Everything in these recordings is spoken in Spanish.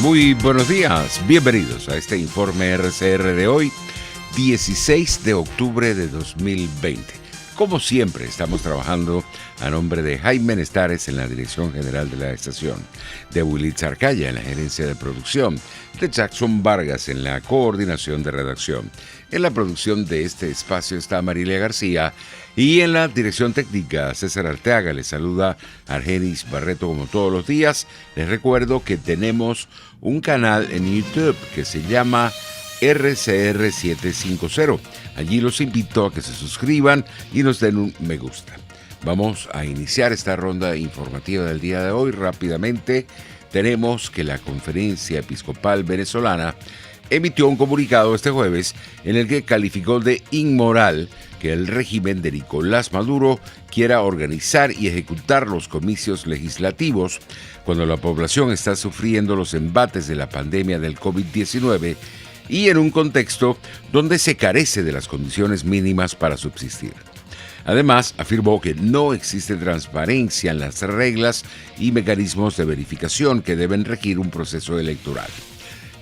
Muy buenos días, bienvenidos a este informe RCR de hoy, 16 de octubre de 2020. Como siempre, estamos trabajando a nombre de Jaime Nestares en la dirección general de la estación, de Wilitz Arcaya en la gerencia de producción, de Jackson Vargas en la coordinación de redacción. En la producción de este espacio está Marilia García y en la dirección técnica César Arteaga. Les saluda Argenis Barreto como todos los días. Les recuerdo que tenemos un canal en YouTube que se llama RCR 750. Allí los invito a que se suscriban y nos den un me gusta. Vamos a iniciar esta ronda informativa del día de hoy rápidamente. Tenemos que la Conferencia Episcopal Venezolana emitió un comunicado este jueves en el que calificó de inmoral que el régimen de Nicolás Maduro quiera organizar y ejecutar los comicios legislativos cuando la población está sufriendo los embates de la pandemia del COVID-19 y en un contexto donde se carece de las condiciones mínimas para subsistir. Además, afirmó que no existe transparencia en las reglas y mecanismos de verificación que deben regir un proceso electoral.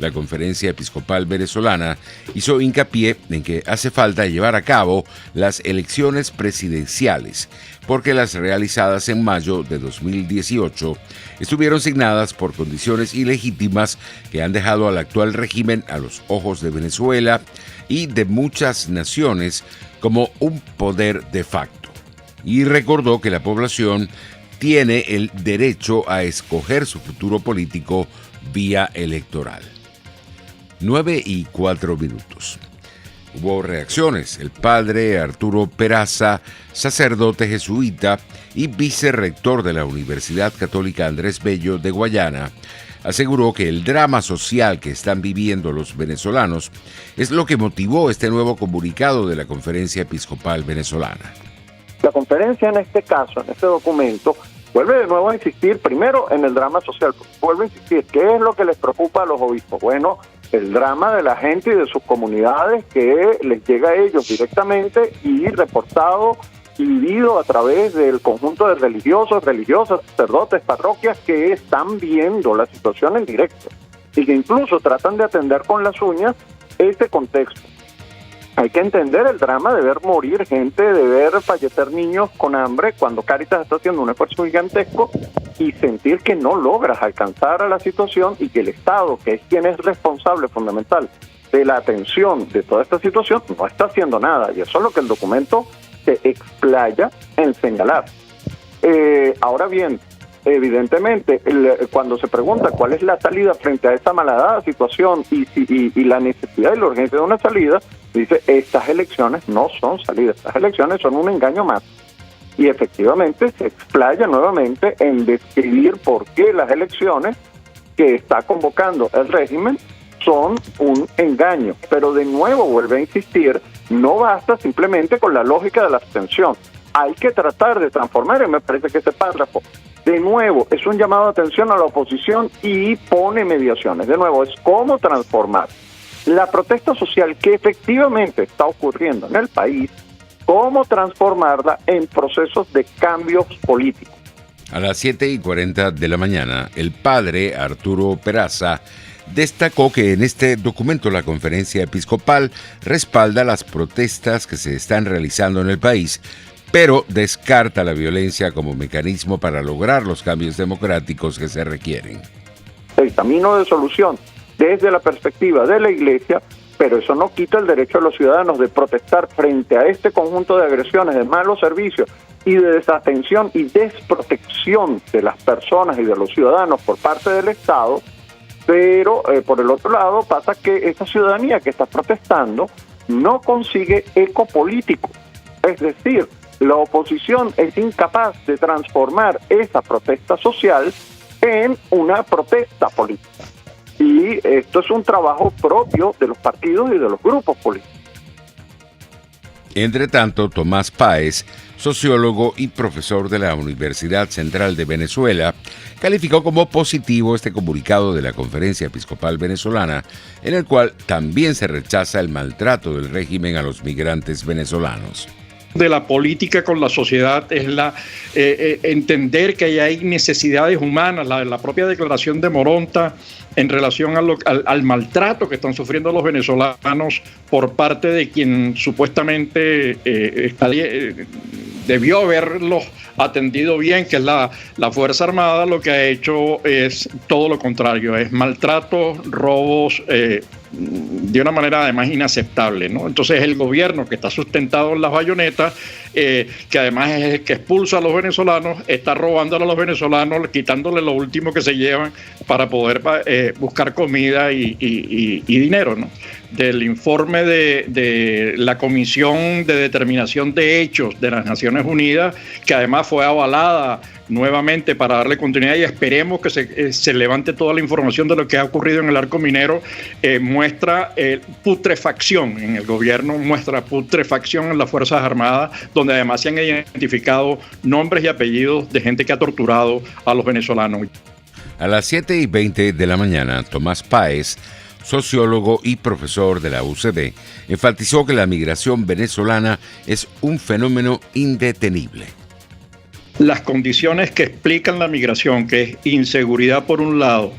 La Conferencia Episcopal Venezolana hizo hincapié en que hace falta llevar a cabo las elecciones presidenciales, porque las realizadas en mayo de 2018 estuvieron signadas por condiciones ilegítimas que han dejado al actual régimen a los ojos de Venezuela y de muchas naciones como un poder de facto. Y recordó que la población tiene el derecho a escoger su futuro político vía electoral. 9:04. Hubo reacciones. El padre Arturo Peraza, sacerdote jesuita y vicerrector de la Universidad Católica Andrés Bello de Guayana, aseguró que el drama social que están viviendo los venezolanos es lo que motivó este nuevo comunicado de la Conferencia Episcopal Venezolana. La conferencia en este caso, en este documento, vuelve de nuevo a insistir primero en el drama social. Vuelve a insistir, ¿qué es lo que les preocupa a los obispos? Bueno, el drama de la gente y de sus comunidades que les llega a ellos directamente y reportado y vivido a través del conjunto de religiosos, religiosas, sacerdotes, parroquias que están viendo la situación en directo y que incluso tratan de atender con las uñas este contexto. Hay que entender el drama de ver morir gente, de ver fallecer niños con hambre cuando Cáritas está haciendo un esfuerzo gigantesco y sentir que no logras alcanzar a la situación y que el Estado, que es quien es responsable fundamental de la atención de toda esta situación, no está haciendo nada. Y eso es lo que el documento se explaya en señalar. Ahora bien, evidentemente, cuando se pregunta cuál es la salida frente a esta malhadada situación y la necesidad y la urgencia de una salida, dice, estas elecciones no son salidas, estas elecciones son un engaño más. Y efectivamente se explaya nuevamente en describir por qué las elecciones que está convocando el régimen son un engaño. Pero de nuevo vuelve a insistir, no basta simplemente con la lógica de la abstención. Hay que tratar de transformar, y me parece que ese párrafo, de nuevo, es un llamado de atención a la oposición y pone mediaciones. De nuevo, es cómo transformar la protesta social que efectivamente está ocurriendo en el país, cómo transformarla en procesos de cambios políticos. A las 7:40 de la mañana, el padre Arturo Peraza destacó que en este documento la Conferencia Episcopal respalda las protestas que se están realizando en el país, pero descarta la violencia como mecanismo para lograr los cambios democráticos que se requieren. El camino de solución desde la perspectiva de la Iglesia, pero eso no quita el derecho de los ciudadanos de protestar frente a este conjunto de agresiones, de malos servicios y de desatención y desprotección de las personas y de los ciudadanos por parte del Estado. Pero por el otro lado pasa que esta ciudadanía que está protestando no consigue eco político, es decir, la oposición es incapaz de transformar esa protesta social en una protesta política. Y esto es un trabajo propio de los partidos y de los grupos políticos. Entre tanto, Tomás Páez, sociólogo y profesor de la Universidad Central de Venezuela, calificó como positivo este comunicado de la Conferencia Episcopal Venezolana, en el cual también se rechaza el maltrato del régimen a los migrantes venezolanos. de la política con la sociedad es entender que hay necesidades humanas. La propia declaración de Moronta en relación al maltrato que están sufriendo los venezolanos por parte de quien supuestamente debió haberlos atendido bien, que es la Fuerza Armada, lo que ha hecho es todo lo contrario, es maltrato, robos, de una manera además inaceptable, ¿no? Entonces el gobierno que está sustentado en las bayonetas, que además es el que expulsa a los venezolanos, está robándole a los venezolanos, quitándole lo último que se llevan para poder buscar comida y dinero, ¿no? Del informe de la Comisión de Determinación de Hechos de las Naciones Unidas, que además fue avalada nuevamente para darle continuidad, y esperemos que se levante toda la información de lo que ha ocurrido en el arco minero, muestra putrefacción en el gobierno, muestra putrefacción en las Fuerzas Armadas, donde además se han identificado nombres y apellidos de gente que ha torturado a los venezolanos. A las 7:20 de la mañana, Tomás Páez, sociólogo y profesor de la UCB, enfatizó que la migración venezolana es un fenómeno indetenible. Las condiciones que explican la migración, que es inseguridad por un lado,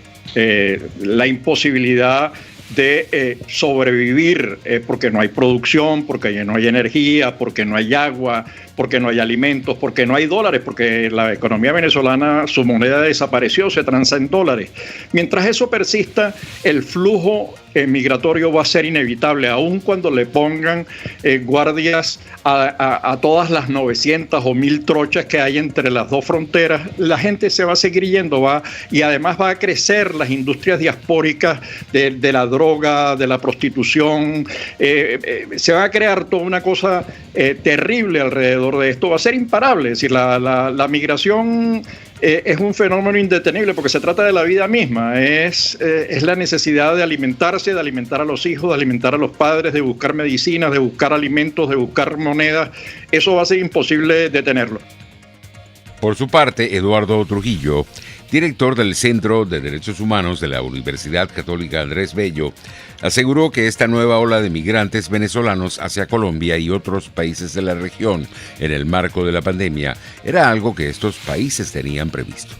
la imposibilidad de sobrevivir porque no hay producción, porque no hay energía, porque no hay agua, porque no hay alimentos, porque no hay dólares, porque la economía venezolana, su moneda desapareció, se transa en dólares. Mientras eso persista, el flujo migratorio va a ser inevitable, aun cuando le pongan guardias a todas las 900 o 1000 trochas que hay entre las dos fronteras. La gente se va a seguir yendo, y además va a crecer las industrias diaspóricas de la droga, de la prostitución. Se va a crear toda una cosa terrible alrededor de esto. Va a ser imparable. Es decir, la migración es un fenómeno indetenible porque se trata de la vida misma. Es la necesidad de alimentarse, de alimentar a los hijos, de alimentar a los padres, de buscar medicinas, de buscar alimentos, de buscar monedas. Eso va a ser imposible detenerlo. Por su parte, Eduardo Trujillo, director del Centro de Derechos Humanos de la Universidad Católica Andrés Bello, aseguró que esta nueva ola de migrantes venezolanos hacia Colombia y otros países de la región en el marco de la pandemia era algo que estos países tenían previsto.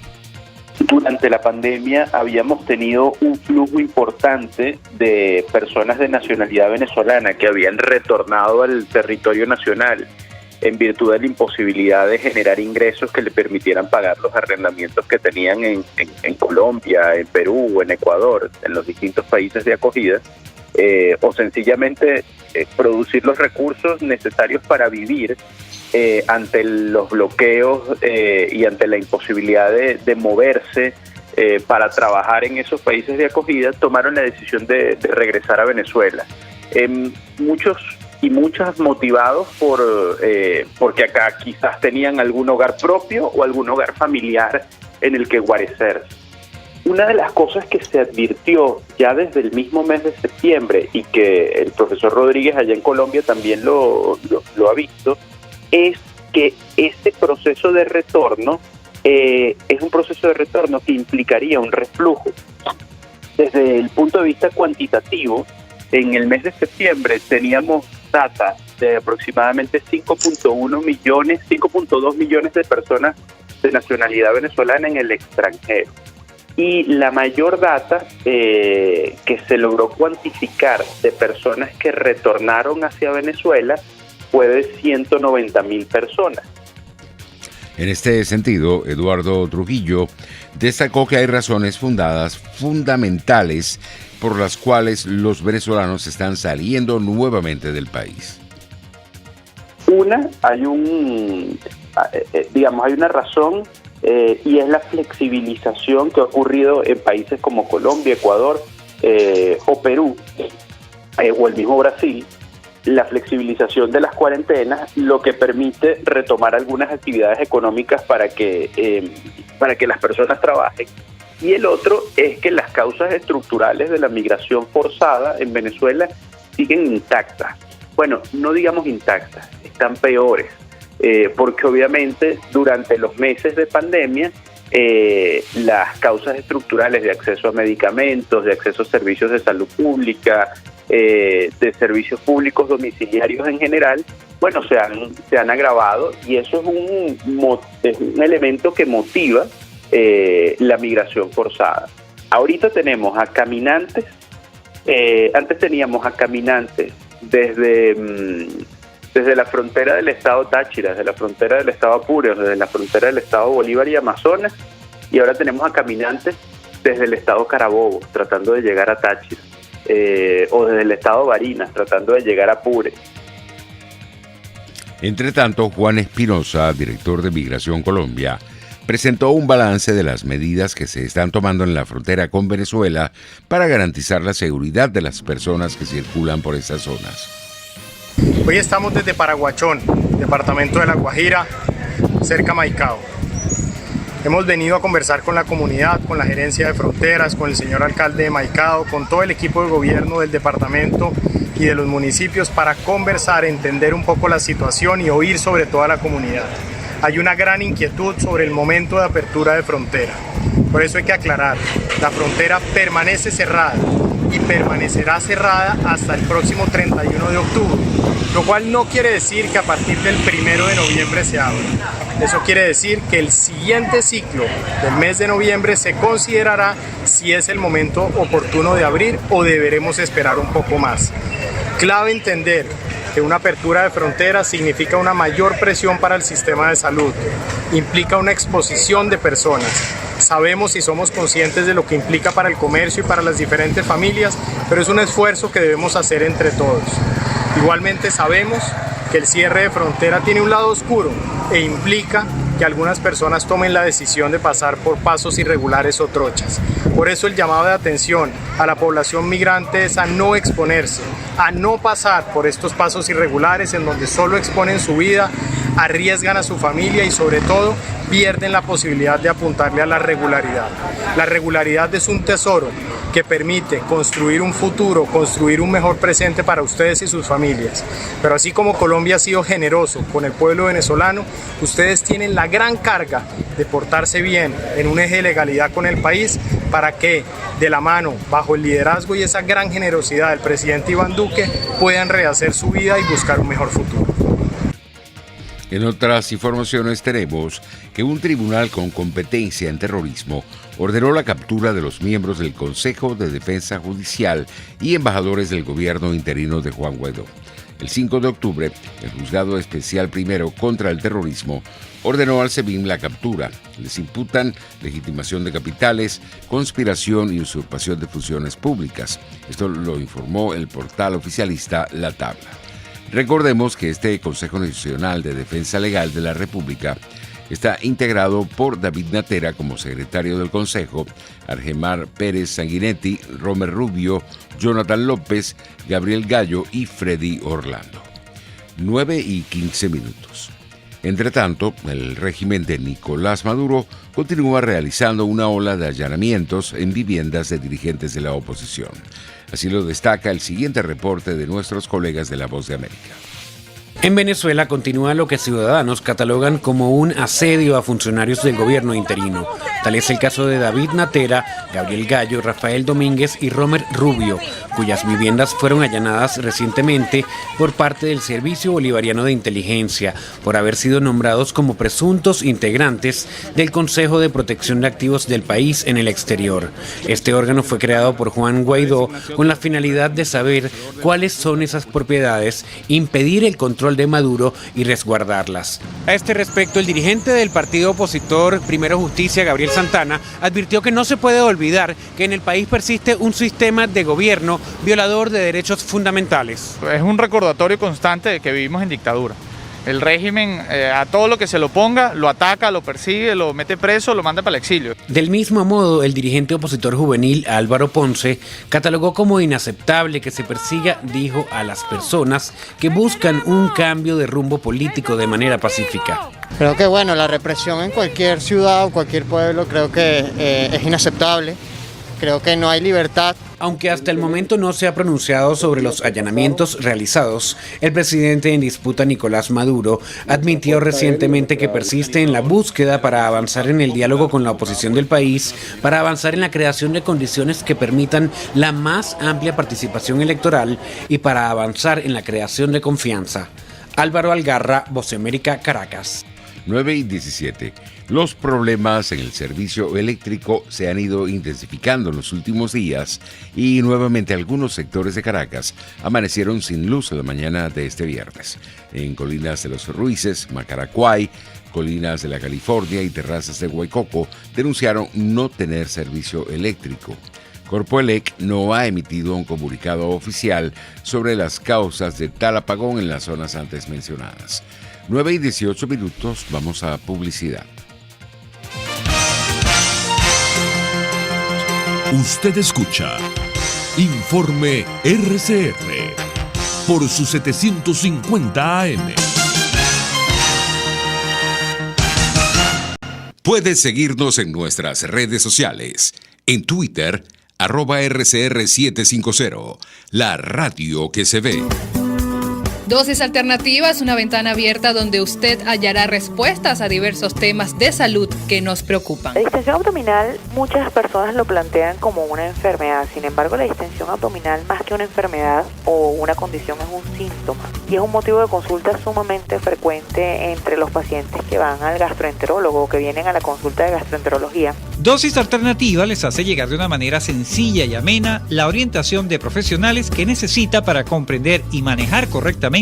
Durante la pandemia habíamos tenido un flujo importante de personas de nacionalidad venezolana que habían retornado al territorio nacional en virtud de la imposibilidad de generar ingresos que le permitieran pagar los arrendamientos que tenían en Colombia, en Perú, en Ecuador, en los distintos países de acogida, o sencillamente producir los recursos necesarios para vivir ante los bloqueos y ante la imposibilidad de moverse para trabajar en esos países de acogida. Tomaron la decisión de regresar a Venezuela. Muchos motivados porque acá quizás tenían algún hogar propio o algún hogar familiar en el que guarecerse. Una de las cosas que se advirtió ya desde el mismo mes de septiembre y que el profesor Rodríguez allá en Colombia también lo ha visto, es que este proceso de retorno es un proceso de retorno que implicaría un reflujo. Desde el punto de vista cuantitativo, en el mes de septiembre teníamos data de aproximadamente 5.2 millones de personas de nacionalidad venezolana en el extranjero. Y la mayor data que se logró cuantificar de personas que retornaron hacia Venezuela fue de 190.000 personas. En este sentido, Eduardo Trujillo destacó que hay razones fundamentales por las cuales los venezolanos están saliendo nuevamente del país. Hay una razón y es la flexibilización que ha ocurrido en países como Colombia, Ecuador o Perú o el mismo Brasil. La flexibilización de las cuarentenas, lo que permite retomar algunas actividades económicas para que las personas trabajen. Y el otro es que las causas estructurales de la migración forzada en Venezuela siguen intactas. Bueno, no digamos intactas, están peores, porque obviamente durante los meses de pandemia las causas estructurales de acceso a medicamentos, de acceso a servicios de salud pública, de servicios públicos domiciliarios en general, bueno, se han agravado, y eso es un elemento que motiva la migración forzada. Ahorita tenemos a caminantes, antes teníamos a caminantes desde la frontera del estado Táchira, desde la frontera del estado Apure, desde la frontera del estado Bolívar y Amazonas, y ahora tenemos a caminantes desde el estado Carabobo, tratando de llegar a Táchira, o desde el estado Barinas, tratando de llegar a Apure. Entre tanto, Juan Espinosa, director de Migración Colombia, presentó un balance de las medidas que se están tomando en la frontera con Venezuela para garantizar la seguridad de las personas que circulan por estas zonas. Hoy estamos desde Paraguachón, departamento de La Guajira, cerca a Maicao. Hemos venido a conversar con la comunidad, con la gerencia de fronteras, con el señor alcalde de Maicao, con todo el equipo de gobierno del departamento y de los municipios para conversar, entender un poco la situación y oír sobre toda la comunidad. Hay una gran inquietud sobre el momento de apertura de frontera. Por eso hay que aclarar, la frontera permanece cerrada y permanecerá cerrada hasta el próximo 31 de octubre, lo cual no quiere decir que a partir del 1 de noviembre se abra. Eso quiere decir que el siguiente ciclo del mes de noviembre se considerará si es el momento oportuno de abrir o deberemos esperar un poco más. Clave entender que una apertura de fronteras significa una mayor presión para el sistema de salud, implica una exposición de personas. Sabemos y somos conscientes de lo que implica para el comercio y para las diferentes familias, pero es un esfuerzo que debemos hacer entre todos. Igualmente sabemos que el cierre de frontera tiene un lado oscuro e implica que algunas personas tomen la decisión de pasar por pasos irregulares o trochas. Por eso el llamado de atención a la población migrante es a no exponerse, a no pasar por estos pasos irregulares en donde solo exponen su vida, arriesgan a su familia y sobre todo pierden la posibilidad de apuntarle a la regularidad. La regularidad es un tesoro que permite construir un futuro, construir un mejor presente para ustedes y sus familias. Pero así como Colombia ha sido generoso con el pueblo venezolano, ustedes tienen la gran carga de portarse bien en un eje de legalidad con el país para que de la mano, bajo el liderazgo y esa gran generosidad del presidente Iván Duque, puedan rehacer su vida y buscar un mejor futuro. En otras informaciones tenemos que un tribunal con competencia en terrorismo ordenó la captura de los miembros del Consejo de Defensa Judicial y embajadores del gobierno interino de Juan Guaidó. El 5 de octubre, el Juzgado Especial Primero contra el Terrorismo ordenó al SEBIN la captura. Les imputan legitimación de capitales, conspiración y usurpación de funciones públicas. Esto lo informó el portal oficialista La Tabla. Recordemos que este Consejo Nacional de Defensa Legal de la República está integrado por David Natera como secretario del Consejo, Argemar Pérez Sanguinetti, Romer Rubio, Jonathan López, Gabriel Gallo y Freddy Orlando. 9:15. Entre tanto, el régimen de Nicolás Maduro continúa realizando una ola de allanamientos en viviendas de dirigentes de la oposición. Así lo destaca el siguiente reporte de nuestros colegas de La Voz de América. En Venezuela continúa lo que ciudadanos catalogan como un asedio a funcionarios del gobierno interino. Tal es el caso de David Natera, Gabriel Gallo, Rafael Domínguez y Romer Rubio, cuyas viviendas fueron allanadas recientemente por parte del Servicio Bolivariano de Inteligencia por haber sido nombrados como presuntos integrantes del Consejo de Protección de Activos del país en el exterior. Este órgano fue creado por Juan Guaidó con la finalidad de saber cuáles son esas propiedades, impedir el control de Maduro y resguardarlas. A este respecto, el dirigente del partido opositor Primero Justicia, Gabriel Santana, advirtió que no se puede olvidar que en el país persiste un sistema de gobierno violador de derechos fundamentales. Es un recordatorio constante de que vivimos en dictadura. El régimen a todo lo que se lo ponga, lo ataca, lo persigue, lo mete preso, lo manda para el exilio. Del mismo modo, el dirigente opositor juvenil Álvaro Ponce catalogó como inaceptable que se persiga, dijo, a las personas que buscan un cambio de rumbo político de manera pacífica. Creo que bueno, la represión en cualquier ciudad o cualquier pueblo creo que es inaceptable. Creo que no hay libertad. Aunque hasta el momento no se ha pronunciado sobre los allanamientos realizados, el presidente en disputa Nicolás Maduro admitió recientemente que persiste en la búsqueda para avanzar en el diálogo con la oposición del país, para avanzar en la creación de condiciones que permitan la más amplia participación electoral y para avanzar en la creación de confianza. Álvaro Algarra, Voz de América, Caracas. 9:17. Los problemas en el servicio eléctrico se han ido intensificando en los últimos días y nuevamente algunos sectores de Caracas amanecieron sin luz en la mañana de este viernes. En Colinas de los Ruices, Macaracuay, Colinas de la California y Terrazas de Guaycoco denunciaron no tener servicio eléctrico. Corpoelec no ha emitido un comunicado oficial sobre las causas de tal apagón en las zonas antes mencionadas. 9:18, vamos a publicidad. Usted escucha Informe RCR por su 750 AM. Puedes seguirnos en nuestras redes sociales. En Twitter, @RCR750, la radio que se ve. Dosis Alternativa es una ventana abierta donde usted hallará respuestas a diversos temas de salud que nos preocupan. La distensión abdominal, muchas personas lo plantean como una enfermedad. Sin embargo, la distensión abdominal, más que una enfermedad o una condición, es un síntoma. Y es un motivo de consulta sumamente frecuente entre los pacientes que van al gastroenterólogo o que vienen a la consulta de gastroenterología. Dosis Alternativa les hace llegar de una manera sencilla y amena la orientación de profesionales que necesita para comprender y manejar correctamente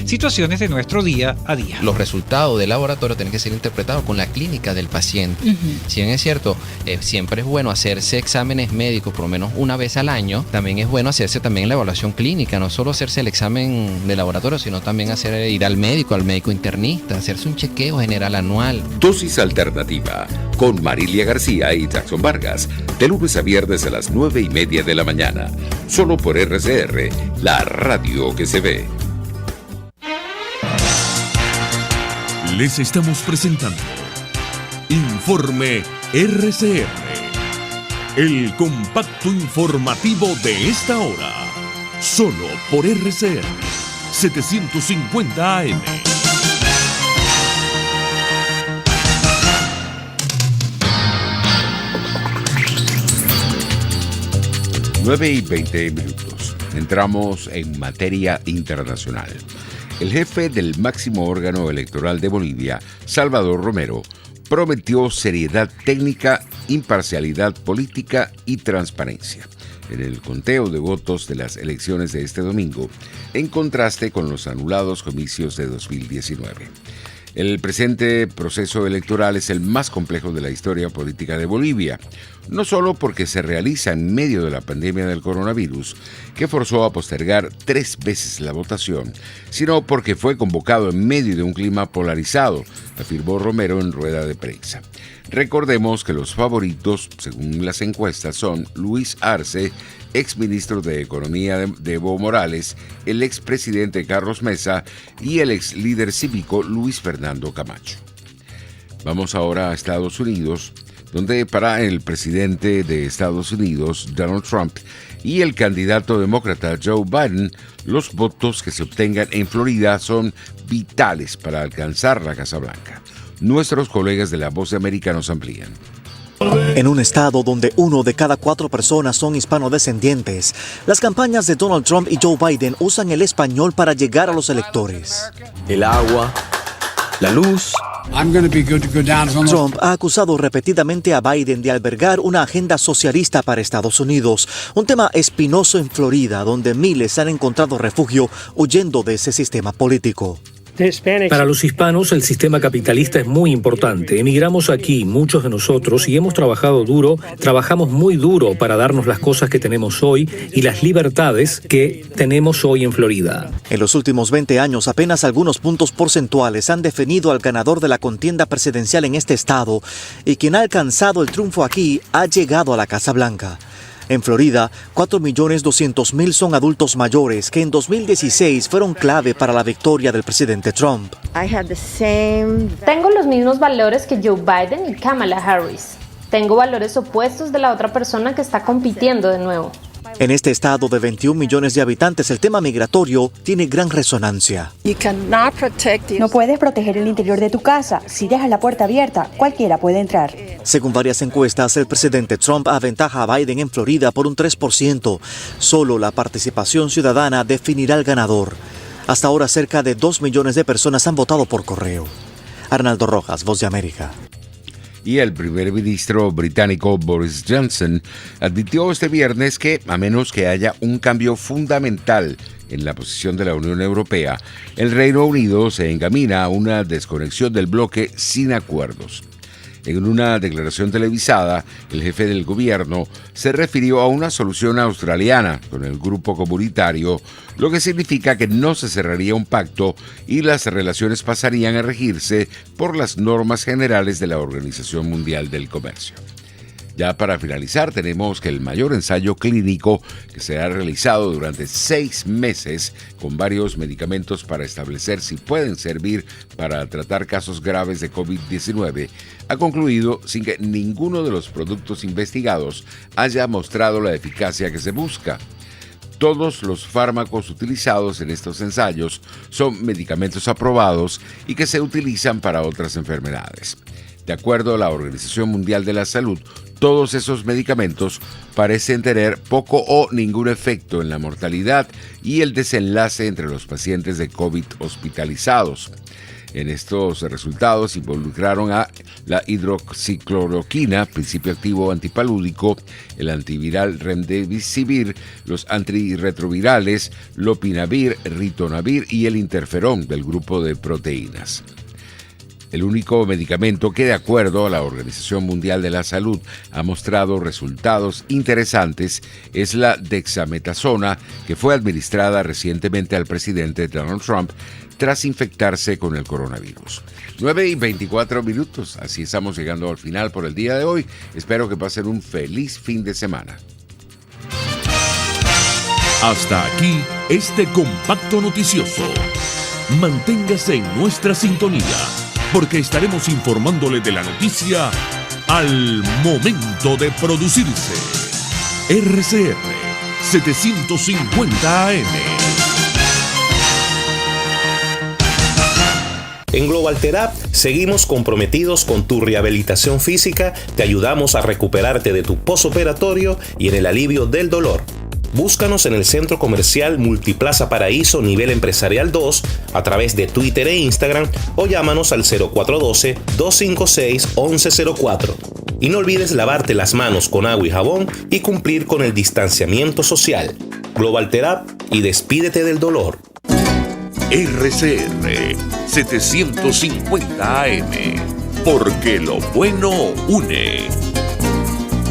situaciones de nuestro día a día. Los resultados del laboratorio tienen que ser interpretados con la clínica del paciente. Si bien es cierto, siempre es bueno hacerse exámenes médicos por lo menos una vez al año, también es bueno hacerse también la evaluación clínica, no solo hacerse el examen de laboratorio, sino también ir al médico internista, hacerse un chequeo general anual. Dosis Alternativa con Marilia García y Jackson Vargas, de lunes a viernes a las 9:30 de la mañana, solo por RCR, la radio que se ve. Les estamos presentando Informe RCR, el compacto informativo de esta hora, solo por RCR 750 AM. Nueve y 20. Entramos en materia internacional. El jefe del máximo órgano electoral de Bolivia, Salvador Romero, prometió seriedad técnica, imparcialidad política y transparencia en el conteo de votos de las elecciones de este domingo, en contraste con los anulados comicios de 2019. El presente proceso electoral es el más complejo de la historia política de Bolivia, no solo porque se realiza en medio de la pandemia del coronavirus, que forzó a postergar 3 veces la votación, sino porque fue convocado en medio de un clima polarizado, afirmó Romero en rueda de prensa. Recordemos que los favoritos, según las encuestas, son Luis Arce, exministro de Economía de Evo Morales, el expresidente Carlos Mesa y el ex líder cívico Luis Fernando Camacho. Vamos ahora a Estados Unidos, donde para el presidente de Estados Unidos, Donald Trump, y el candidato demócrata Joe Biden, los votos que se obtengan en Florida son vitales para alcanzar la Casa Blanca. Nuestros colegas de La Voz de América nos amplían. En un estado donde 1 de cada 4 personas son hispanodescendientes, las campañas de Donald Trump y Joe Biden usan el español para llegar a los electores. El agua, la luz. Trump ha acusado repetidamente a Biden de albergar una agenda socialista para Estados Unidos, un tema espinoso en Florida, donde miles han encontrado refugio huyendo de ese sistema político. Para los hispanos, el sistema capitalista es muy importante. Emigramos aquí, muchos de nosotros, y hemos trabajamos muy duro para darnos las cosas que tenemos hoy y las libertades que tenemos hoy en Florida. En los últimos 20 años, apenas algunos puntos porcentuales han definido al ganador de la contienda presidencial en este estado, y quien ha alcanzado el triunfo aquí ha llegado a la Casa Blanca. En Florida, 4.200.000 son adultos mayores que en 2016 fueron clave para la victoria del presidente Trump. Tengo los mismos valores que Joe Biden y Kamala Harris. Tengo valores opuestos de la otra persona que está compitiendo de nuevo. En este estado de 21 millones de habitantes, el tema migratorio tiene gran resonancia. No puedes proteger el interior de tu casa. Si dejas la puerta abierta, cualquiera puede entrar. Según varias encuestas, el presidente Trump aventaja a Biden en Florida por un 3%. Solo la participación ciudadana definirá al ganador. Hasta ahora cerca de 2 millones de personas han votado por correo. Arnaldo Rojas, Voz de América. Y el primer ministro británico Boris Johnson advirtió este viernes que, a menos que haya un cambio fundamental en la posición de la Unión Europea, el Reino Unido se encamina a una desconexión del bloque sin acuerdos. En una declaración televisada, el jefe del gobierno se refirió a una solución australiana con el grupo comunitario, lo que significa que no se cerraría un pacto y las relaciones pasarían a regirse por las normas generales de la Organización Mundial del Comercio. Ya para finalizar, tenemos que el mayor ensayo clínico que se ha realizado durante 6 meses con varios medicamentos para establecer si pueden servir para tratar casos graves de COVID-19 ha concluido sin que ninguno de los productos investigados haya mostrado la eficacia que se busca. Todos los fármacos utilizados en estos ensayos son medicamentos aprobados y que se utilizan para otras enfermedades. De acuerdo a la Organización Mundial de la Salud, todos esos medicamentos parecen tener poco o ningún efecto en la mortalidad y el desenlace entre los pacientes de COVID hospitalizados. En estos resultados involucraron a la hidroxicloroquina, principio activo antipalúdico, el antiviral remdesivir, los antirretrovirales, lopinavir, ritonavir y el interferón del grupo de proteínas. El único medicamento que, de acuerdo a la Organización Mundial de la Salud, ha mostrado resultados interesantes es la dexametasona, que fue administrada recientemente al presidente Donald Trump tras infectarse con el coronavirus. 9:24, así estamos llegando al final por el día de hoy. Espero que pasen un feliz fin de semana. Hasta aquí este compacto noticioso. Manténgase en nuestra sintonía, porque estaremos informándole de la noticia al momento de producirse. RCR 750 AM. En Global Therapy seguimos comprometidos con tu rehabilitación física, te ayudamos a recuperarte de tu posoperatorio y en el alivio del dolor. Búscanos en el Centro Comercial Multiplaza Paraíso Nivel Empresarial 2 a través de Twitter e Instagram o llámanos al 0412-256-1104. Y no olvides lavarte las manos con agua y jabón y cumplir con el distanciamiento social. Global Therapy y despídete del dolor. RCR 750 AM, porque lo bueno une.